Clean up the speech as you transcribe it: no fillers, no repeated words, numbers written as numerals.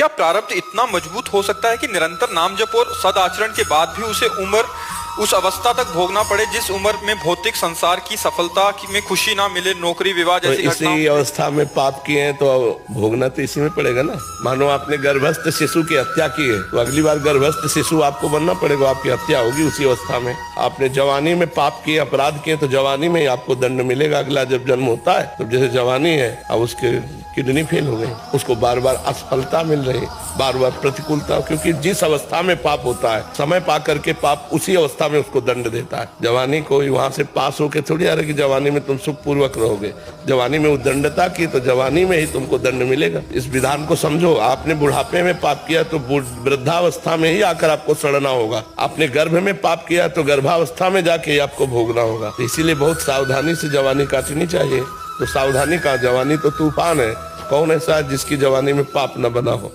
क्या प्रारब्ध इतना मजबूत हो सकता है कि निरंतर नाम जप और सदाचरण के बाद भी उसे उस अवस्था तक भोगना पड़े जिस उम्र में भौतिक संसार की सफलता में खुशी ना मिले, नौकरी विवाह जैसी तो इसी अवस्था में पाप किए हैं तो भोगना तो इसी में पड़ेगा ना। मानो आपने गर्भस्थ शिशु की हत्या की है तो अगली बार गर्भस्थ शिशु आपको बनना पड़ेगा, आपकी हत्या होगी उसी अवस्था में। आपने जवानी में पाप किए, अपराध किए तो जवानी में ही आपको दंड मिलेगा। अगला जब जन्म होता है तो जैसे जवानी है, अब उसके किडनी फेल हो गई, उसको बार बार असफलता मिल रही, बार बार प्रतिकूलता, क्योंकि जिस अवस्था में पाप होता है समय पा करके पाप उसी अवस्था में उसको दंड देता है। जवानी कोई वहां से पास होके थोड़ी आ रहा कि जवानी में तुम सुख पूर्वक रहोगे। जवानी में उद्दंडता की तो जवानी में ही तुमको दंड मिलेगा। इस विधान को समझो। आपने बुढ़ापे में पाप किया तो वृद्धावस्था में ही आकर आपको सड़ना होगा। आपने गर्भ में पाप किया तो गर्भावस्था में जाके आपको भोगना होगा। तो इसीलिए बहुत सावधानी से जवानी काटनी चाहिए। तो सावधानी का, जवानी तो तूफान है, कौन ऐसा है जिसकी जवानी में पाप न बना हो।